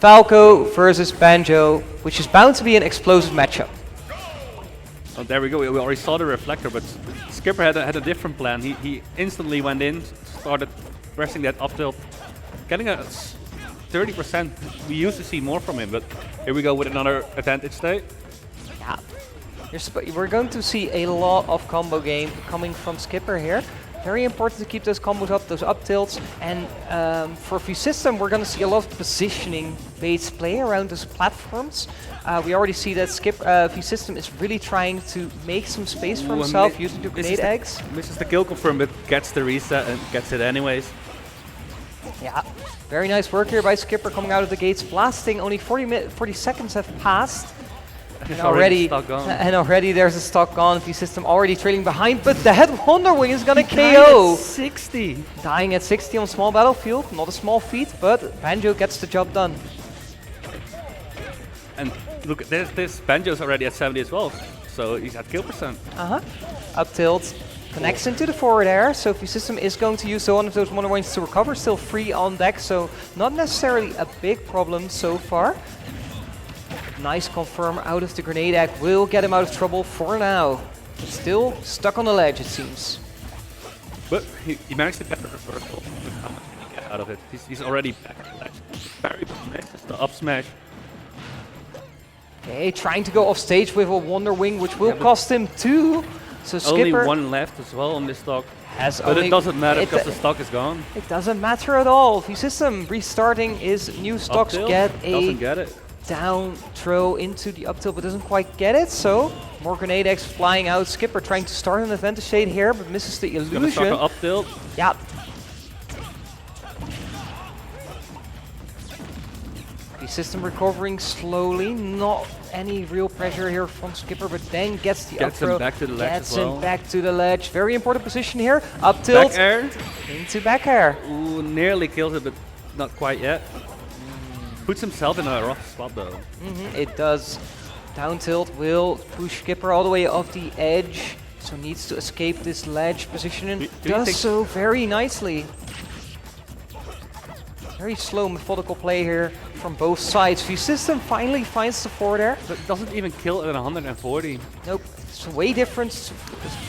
Falco versus Banjo, which is bound to be an explosive matchup. Oh, there we go. We already saw the reflector, but Skipper had a different plan. He instantly went in, started pressing that up tilt, getting a 30%. We used to see more from him, but here we go with another advantage state. Yeah. We're going to see a lot of combo game coming from Skipper here. Very important to keep those combos up, those up tilts. And for VeCystim, we're going to see a lot of positioning-based play around those platforms. We already see that VeCystim is really trying to make some space for himself using the grenade eggs. Misses the kill confirm, but gets the reset and gets it anyways. Yeah, very nice work here by Skipper coming out of the gates, blasting. Only 40 seconds have passed. And already there's a stock gone. VeCystim already trailing behind, but the head Wonderwing is gonna KO. 60. Dying at 60 on small battlefield, not a small feat, but Banjo gets the job done. And look, this Banjo's already at 70 as well, so he's at kill percent. Up tilt connects into the forward air, so VeCystim is going to use one of those Wonderwings to recover, still free on deck, so not necessarily a big problem so far. Nice confirm out of the grenade egg will get him out of trouble for now. Still stuck on the ledge, it seems. But he managed to get the reversal. How much can he get out of it? He's already back on the ledge. Very nice, the up smash. Okay, trying to go off stage with a Wonderwing, which will cost him 2. So Skipper only 1 left as well on this stock. But it doesn't matter because the stock is gone. It doesn't matter at all. VeCystim restarting his new stocks get doesn't get it. Down throw into the up tilt, but doesn't quite get it. So more grenade eggs flying out. Skipper trying to start an advantage shade here, but misses the illusion. Up tilt. Yeah. VeCystim recovering slowly. Not any real pressure here from Skipper, but then gets the up throw. Him back to the ledge gets him back to the ledge. Very important position here. Up tilt. Back air. Into back air. Ooh, nearly kills it, but not quite yet. Puts himself in a rough spot though. It does. Down tilt will push Skipper all the way off the edge, so needs to escape this ledge position and does so very nicely. Very slow, methodical play here from both sides. VeCystim finally finds the forward air. But doesn't even kill at 140. Nope, it's way different.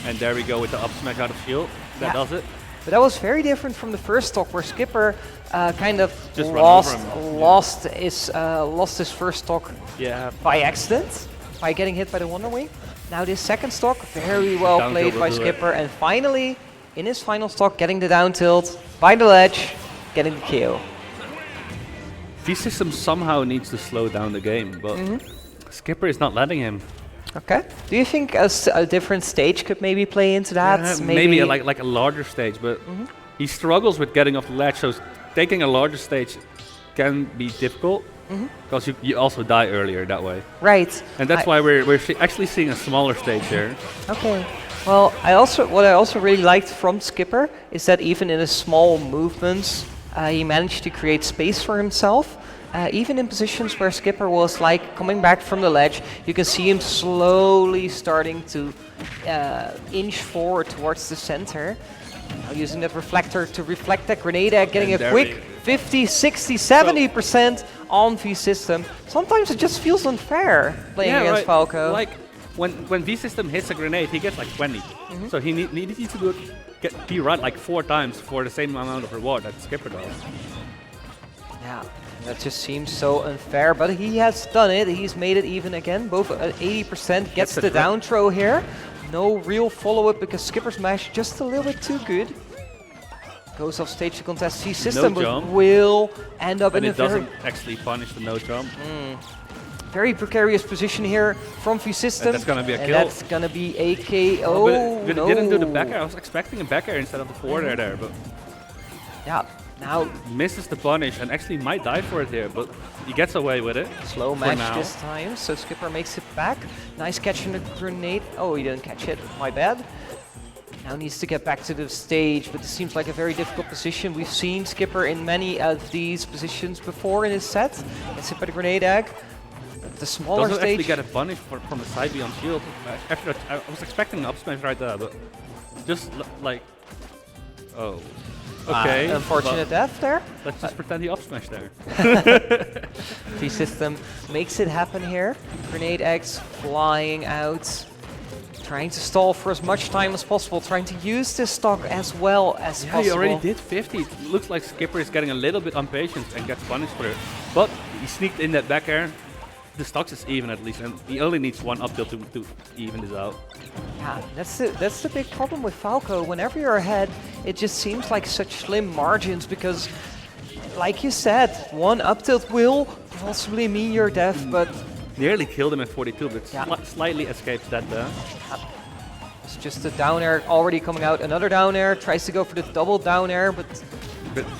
And there we go with the up smash out of shield. That does it. But that was very different from the first stock where Skipper kind of just lost his first stock by accident, by getting hit by the Wonderwing. Now this second stock, very well played by Skipper, and finally, in his final stock, getting the down tilt by the ledge, getting the KO. VeCystim somehow needs to slow down the game, but Skipper is not letting him. Okay. Do you think a different stage could maybe play into that? Yeah, maybe like a larger stage, but he struggles with getting off the ledge, so taking a larger stage can be difficult because you also die earlier that way. Right. And that's why we're actually seeing a smaller stage here. Okay. Well, what I also really liked from Skipper is that even in his small movements, he managed to create space for himself. Even in positions where Skipper was like coming back from the ledge, you can see him slowly starting to inch forward towards the center. Now using that reflector to reflect that grenade egg, getting a quick 50, 60, 70% on VeCystim. Sometimes it just feels unfair playing against Falco. Like when VeCystim hits a grenade, he gets like 20. So he needs to be right like 4 times for the same amount of reward that Skipper does. Yeah. That just seems so unfair, but he has done it. He's made it even again. Both at 80% gets the down throw here. No real follow-up because Skipper's mash just a little bit too good. Goes off stage to contest VeCystim, but will end up in a very... And it doesn't actually punish the no jump. Very precarious position here from VeCystim. And that's going to be a kill. That's going to be a KO. But it didn't do the back air. I was expecting a back air instead of the forward air there, but... Yeah. Now misses the punish and actually might die for it here, but he gets away with it. Slow match this time, so Skipper makes it back. Nice catch in the grenade. Oh, he didn't catch it. My bad. Now needs to get back to the stage, but this seems like a very difficult position. We've seen Skipper in many of these positions before in his set. Gets hit by the grenade egg. The smaller doesn't stage... actually get a punish from the side beyond shield. After that, I was expecting an up smash right there, but just like... Oh. Okay. Unfortunate death there. Let's just pretend he up smash there. VeCystim makes it happen here. Grenade eggs flying out. Trying to stall for as much time as possible. Trying to use this stock as well as possible. He already did 50. It looks like Skipper is getting a little bit impatient and gets punished for it. But he sneaked in that back air. The stocks is even at least, and he only needs one up tilt to even this out. Yeah, that's the big problem with Falco. Whenever you're ahead, it just seems like such slim margins because, like you said, one up tilt will possibly mean your death, but nearly killed him at 42, but slightly escapes that there. It's just a down air already coming out. Another down air, tries to go for the double down air, but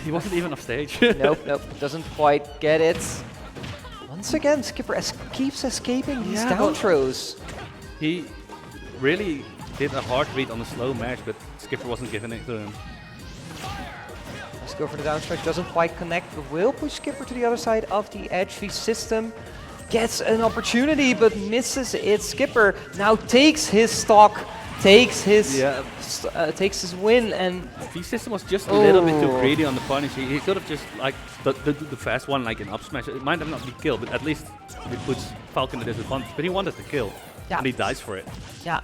he wasn't even off stage. nope, doesn't quite get it. Once again, Skipper keeps escaping these down throws. He really did a hard read on the slow match, but Skipper wasn't giving it to him. Let's go for the down smash, doesn't quite connect, but will push Skipper to the other side of the edge. VeCystim gets an opportunity, but misses it. Skipper now takes his stock, takes his win, and VeCystim was just a little bit too greedy on the punish. He could have just like the fast one, like an up smash. It might have not been killed, but at least it puts Falco in a disadvantage. But he wanted to kill, and he dies for it. Yeah.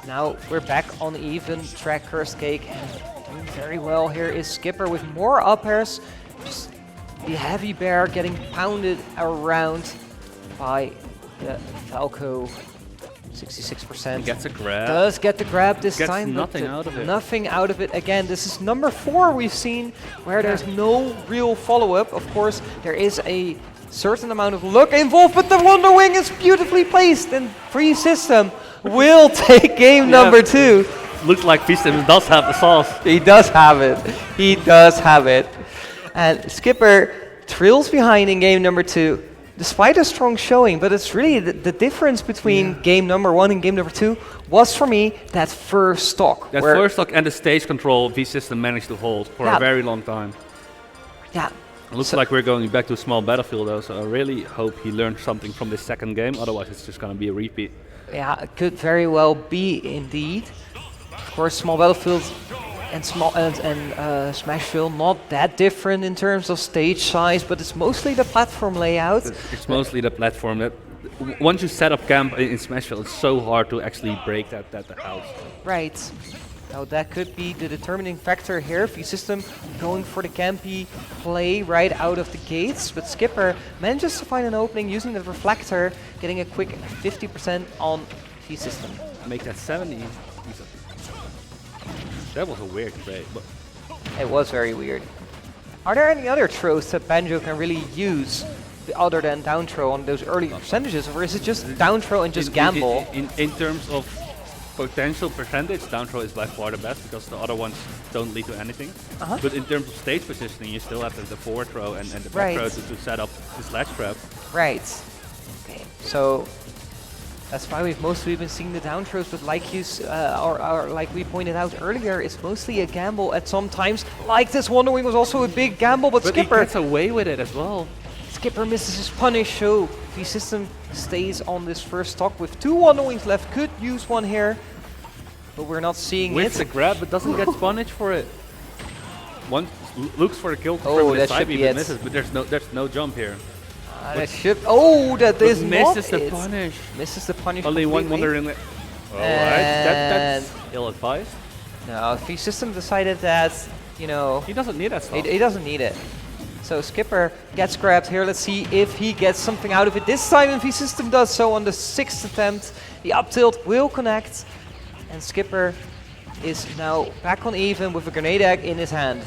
Now we're back on even track. Cursed Cake and doing very well here is Skipper with more up airs. Just the heavy bear getting pounded around by the Falco. 66%. He gets a grab. Does get the grab this gets time. Nothing out of it. Nothing out of it. Again, this is number 4 we've seen where there's no real follow-up. Of course, there is a certain amount of luck involved, but the Wonder Wing is beautifully placed, and VeCystim will take game number 2. Looks like VeCystim does have the sauce. He does have it. He does have it. And Skipper trails behind in game number 2. Despite a strong showing, but it's really the difference between game number 1 and game number 2 was for me that first stock. That first stock and the stage control VeCystim managed to hold for a very long time. Yeah. It looks like we're going back to a small battlefield though, so I really hope he learned something from this second game, otherwise it's just going to be a repeat. Yeah, it could very well be indeed. Of course, small battlefields and Smashville not that different in terms of stage size, but it's mostly the platform layout. It's mostly the platform that once you set up camp in Smashville, it's so hard to actually break that house. Right. Now that could be the determining factor here. VeCystim going for the campy play right out of the gates, but Skipper manages to find an opening using the reflector, getting a quick 50% on VeCystim. Make that 70. That was a weird trade, but it was very weird. Are there any other throws that Banjo can really use other than down throw on those early percentages, or is it just down throw and just gamble? In terms of potential percentage, down throw is by far the best because the other ones don't lead to anything. But in terms of stage positioning, you still have the forward throw and the back throw to set up the sledge trap. Right. Okay. So that's why we've mostly been seeing the down throws, but like you or like we pointed out earlier, it's mostly a gamble at some times. Like this Wonder Wing was also a big gamble, but Skipper he gets away with it as well. Skipper misses his punish, so VeCystim stays on this first stock with 2 Wonder Wings left. Could use one here, but we're not seeing it. With the grab, but doesn't get punished for it. One looks for the kill from the side, but misses, but there's no jump here. That should. Oh, that is not misses the punish. Misses the punish. Only one Wonder Wing. Alright, that's ill advised. No, VeCystim decided that, you know, he doesn't need that stuff. He doesn't need it. So Skipper gets grabbed here. Let's see if he gets something out of it this time, and VeCystim does so on the 6th attempt. The up tilt will connect, and Skipper is now back on even with a grenade egg in his hand.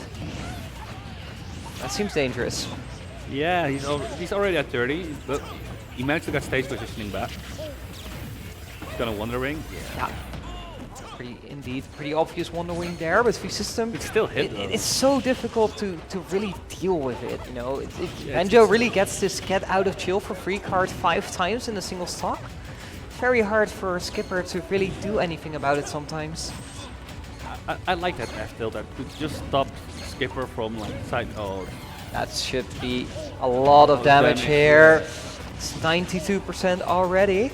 That seems dangerous. Yeah, he's already at 30, but he managed to get stage positioning back. He's gonna Wonder Wing. Yeah. Pretty obvious Wonder Wing there, but VeCystim, it's still hit. It's so difficult to really deal with it, you know. Banjo really gets this get out of jail for free card 5 times in a single stock. Very hard for Skipper to really do anything about it sometimes. I like that F tilt that could just stop Skipper from like side. Oh, that should be a lot of damage here. It's 92% already.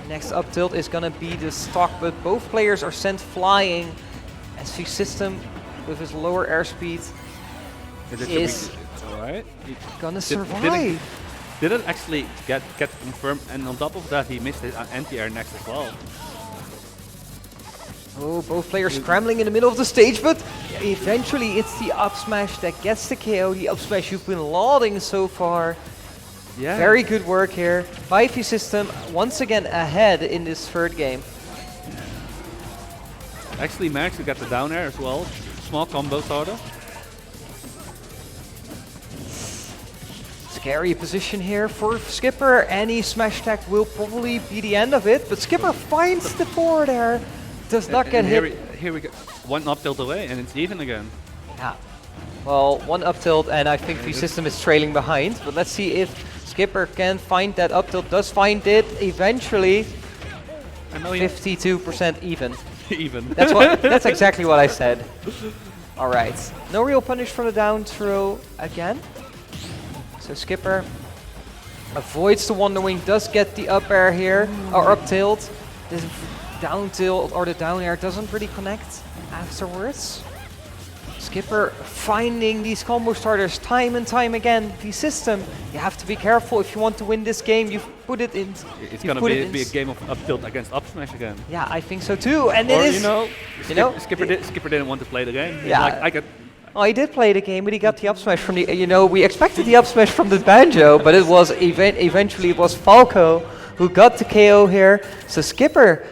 Next up tilt is gonna be the stock, but both players are sent flying as VeCystim with his lower airspeed is gonna survive. didn't actually get confirmed, and on top of that, he missed his anti-air next as well. Oh, both players scrambling in the middle of the stage, but eventually it's the up smash that gets the KO. The up smash you've been lauding so far. Yeah. Very good work here by VeCystim, once again ahead in this third game. Actually managed to get the down air as well. Small combo sort of. Scary position here for Skipper. Any smash attack will probably be the end of it, but Skipper finds the forward air. Does not get hit. Here we go. One up tilt away and it's even again. Yeah. Well, one up tilt and I think VeCystim is trailing behind, but let's see if Skipper can find that up tilt. Does find it eventually. 52% even. Even. That's exactly what I said. All right. No real punish from the down throw again. So Skipper avoids the Wonder Wing, does get the up air here, or up tilt. This down tilt or the down air doesn't really connect afterwards. Skipper finding these combo starters time and time again. VeCystim, you have to be careful if you want to win this game. You've put it in. It's gonna be a game of up tilt against up smash again. Yeah, I think so too. And or it is. Skipper didn't want to play the game. Yeah. Like, I could. Oh, he did play the game, but he got the up smash from the. We expected the up smash from the Banjo, but it was eventually it was Falco who got the KO here. So Skipper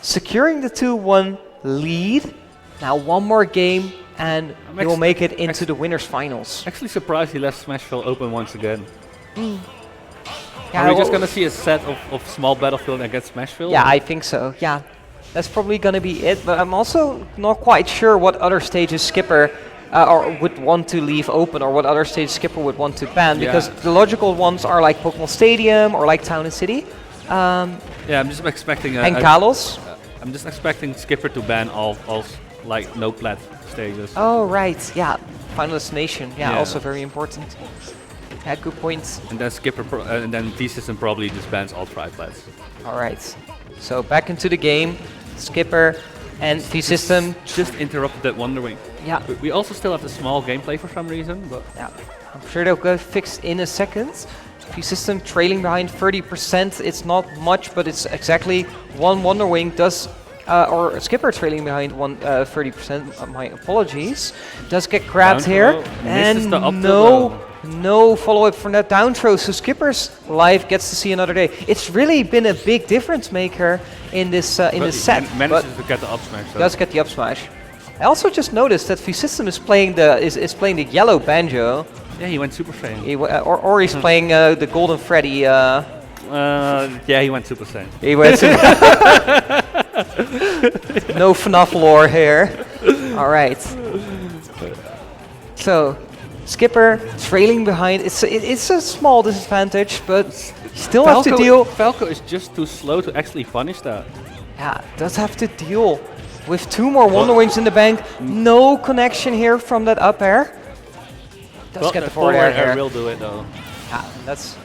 securing the 2-1 lead. Now one more game. And he will make it into the winners finals. Actually surprised he left Smashville open once again. Yeah, Are we just gonna see a set of small Battlefield against Smashville? Yeah, I think so. Yeah, that's probably gonna be it. But I'm also not quite sure what other stages Skipper or would want to leave open, or what other stages Skipper would want to ban. Because the logical ones are like Pokemon Stadium or like Town and City. Yeah, I'm just expecting. And Kalos. I'm just expecting Skipper to ban all like no plat stages. Oh right, yeah. Final Destination, yeah, also very important. Yeah, good point. And then Skipper, and then VeCystim probably just bans all tri-plats. All right, so back into the game. Skipper and VeCystim just interrupted that Wonder Wing. Yeah. We also still have the small gameplay for some reason, but yeah, I'm sure they'll get fixed in a second. VeCystim trailing behind 30%. It's not much, but it's exactly one Wonder Wing does. Or Skipper trailing behind 30%, my apologies. Does get grabbed here. And no follow-up from that down throw. So Skipper's life gets to see another day. It's really been a big difference maker in this set. Manages to get the up smash. Does get the up smash. I also just noticed that VeCystim is playing the yellow Banjo. Yeah, he went Super Saiyan. Or he's playing the Golden Freddy. Yeah, he went Super Saiyan. He went no FNAF lore here. All right. So, Skipper trailing behind. It's a small disadvantage, but still have to deal. Falco is just too slow to actually punish that. Yeah, does have to deal with 2 more Wonder Wings in the bank. No connection here from that up air. Does get the forward air here. Will do it though. Yeah, that's.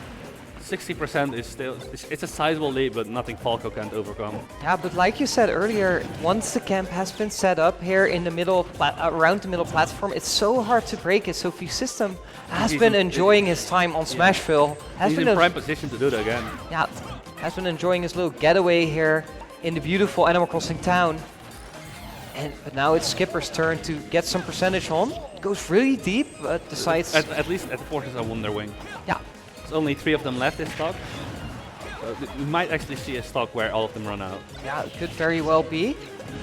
60% is still, it's a sizable lead, but nothing Falco can't overcome. Yeah, but like you said earlier, once the camp has been set up here in the middle, around the middle platform, it's so hard to break it. So VeCystim has been enjoying his time on Smashville. He's in prime position to do that again. Yeah, has been enjoying his little getaway here in the beautiful Animal Crossing town. But now it's Skipper's turn to get some percentage on. Goes really deep, but decides... At least it forces a Wonder Wing. Yeah. There's only 3 of them left in stock. We might actually see a stock where all of them run out. Yeah, it could very well be.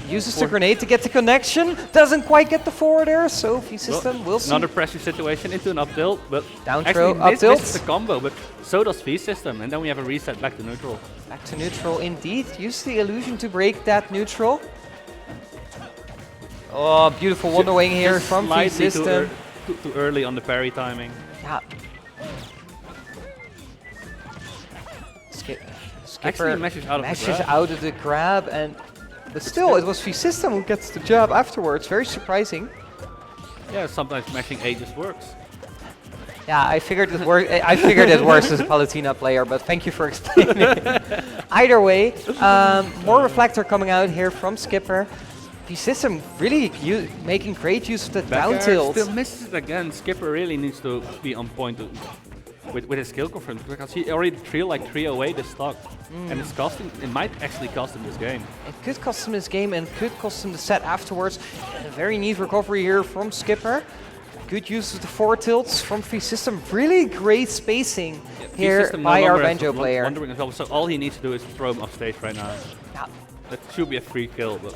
Uses the grenade to get the connection. Doesn't quite get the forward air, so VeCystim will see. Another pressure situation into an up tilt, but down throw, up tilt. This is the combo, but so does VeCystim, and then we have a reset back to neutral. Back to neutral indeed. Use the illusion to break that neutral. Oh, beautiful Wonder Wing here from VeCystim. Too early on the parry timing. Yeah. Actually meshes out of the grab, but still it was VeCystim who gets the jab afterwards. Very surprising. Yeah, sometimes mashing A just works. Yeah, I figured it worked. I figured it works as a Palutena player, but thank you for explaining. Either way, more reflector coming out here from Skipper. VeCystim really making great use of the down tilt. Still misses it again. Skipper really needs to be on point with his skill confirmed, because he already threw like 3 away the stock, and it's costing. It might actually cost him this game. It could cost him this game and could cost him the set afterwards. A very neat recovery here from Skipper. Good use of the forward tilts from VeCystim. Really great spacing here VeCystim by no our longer has Banjo to player. wondering as well, so all he needs to do is throw him off stage right now. Yeah. That should be a free kill, but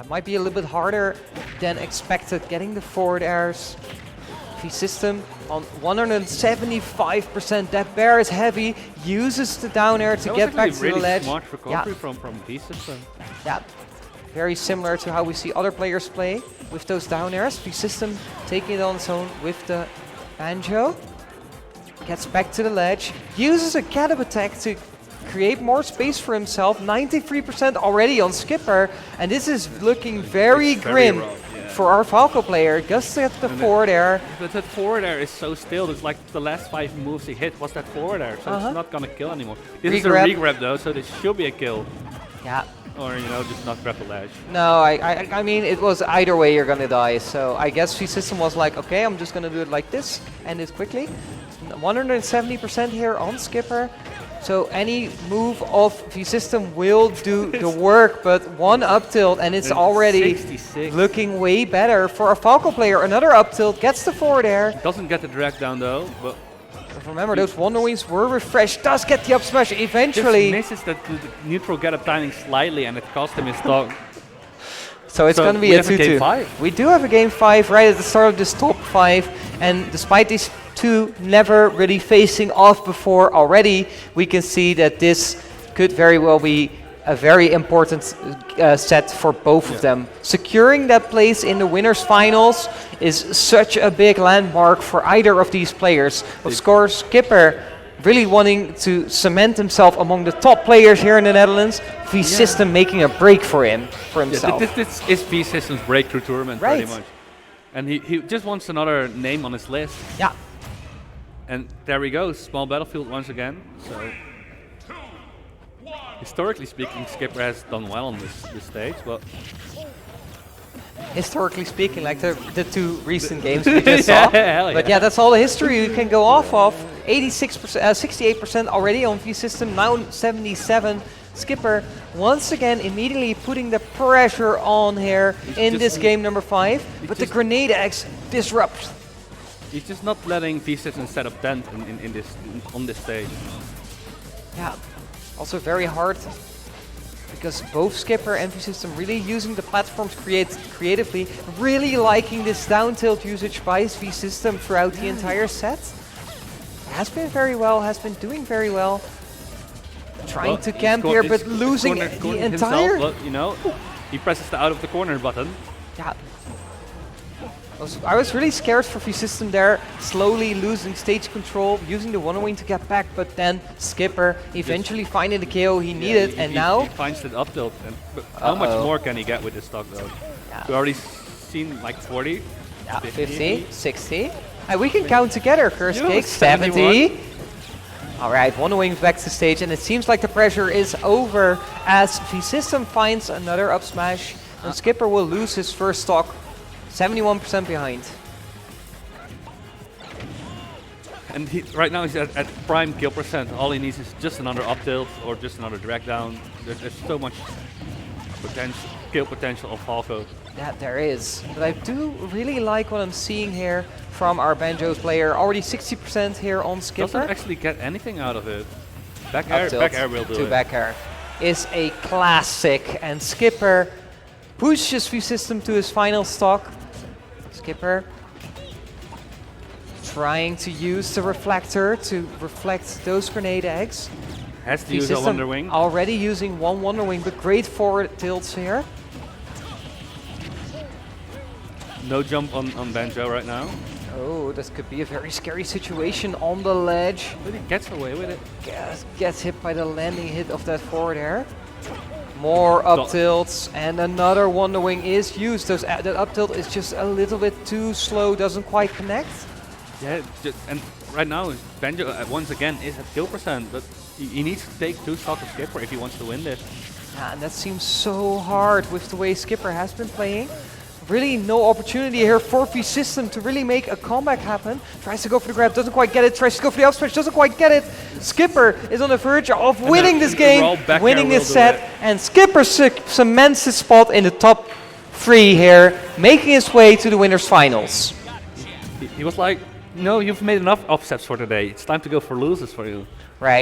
Might be a little bit harder than expected getting the forward airs. VeCystim on 175%. That bear is heavy. Uses the down air to get back to really the ledge. Smart recovery from VeCystim. Yeah, very similar to how we see other players play with those down airs. VeCystim taking it on its own with the Banjo. Gets back to the ledge. Uses a get-up attack to create more space for himself. 93% already on Skipper. And this is looking very grim rough, yeah. for our Falco player. Just get the forward air. But that forward air is so still. It's like the last 5 moves he hit was that forward air, so it's not gonna kill anymore. This is a regrab though, so this should be a kill. Yeah. Or, you know, just not grab the ledge. No, I mean, it was either way you're gonna die. So I guess VeCystim was like, okay, I'm just gonna do it like this, end it quickly. 170% here on Skipper. So any move of VeCystim will do the work, but one up tilt and it's already 66. looking way better for a Falco player. Another up tilt, gets the forward air. Doesn't get the drag down though, but Remember, those Wonder Wings were refreshed. Does get the up smash eventually. just misses the neutral get up timing slightly, and it cost him his stock. So it's going to be a 2-2. Game 5. We do have a game 5 right at the start of this top 5, and despite these two never really facing off before already, we can see that this could very well be a very important set for both of them. Securing that place in the winners finals is such a big landmark for either of these players. Of course, Skipper really wanting to cement himself among the top players here in the Netherlands. VeCystim making a break for himself. This is VeCystim's breakthrough tournament, Right. pretty much. And he just wants another name on his list. Yeah. And there we go, small battlefield once again. So, historically speaking, Skipper has done well on this stage, but Historically speaking, like the two recent games we just saw. hell But yeah, that's all the history you can go off of. 68% already on VeCystim, now 77. Skipper once again immediately putting the pressure on here in this game number 5. But the grenade X disrupts. he's just not letting VeCystim set up dent on this stage. Yeah, also very hard because both Skipper and VeCystim really using the platforms creatively, really liking this down tilt usage by VeCystim throughout the entire set. Has been very well, has been doing very well. Trying to camp here, but losing the entire... Himself, you know, he presses the out of the corner button. Yeah. I was really scared for VeCystim there, slowly losing stage control, using the Wonder Wing to get back, but then Skipper eventually finding the KO he needed, and now... He finds the up tilt. But how much more can he get with this stock though? Yeah. We already seen like 40, Yeah, 50, 50, 60. And we can count together, Curse Yeah, Cake, 70. Alright, Wonder Wing back to stage, and it seems like the pressure is over as VeCystim finds another up smash, and Skipper will lose his first stock, 71% behind. And right now he's at prime kill percent. All he needs is just another up tilt or just another drag down. There's so much kill potential of Falco. That there is. But I do really like what I'm seeing here from our Banjo's player. Already 60% here on Skipper. Doesn't actually get anything out of it. Back Up tilt air will do to it. back air is a classic, and Skipper pushes VeCystim to his final stock. Skipper trying to use the reflector to reflect those grenade eggs. Has to use a Wonder Wing. Already using one Wonder Wing, but great forward tilts here. No jump on Banjo right now. Oh, this could be a very scary situation on the ledge. But he gets away with it. Gets hit by the landing hit of that forward air. More up tilts, and another Wonder Wing is used. That up tilt is just a little bit too slow, doesn't quite connect. Yeah, and right now Banjo once again is at kill percent, but he needs to take 2 stocks of Skipper if he wants to win this. Yeah, and that seems so hard with the way Skipper has been playing. Really no opportunity here for VeCystim to really make a comeback happen. Tries to go for the grab, doesn't quite get it. Tries to go for the up smash, doesn't quite get it. Skipper is on the verge of winning this game, winning this set. And Skipper cements his spot in the top 3 here, making his way to the winners finals. He was like, no, you've made enough upsets for today. It's time to go for losers for you. Right.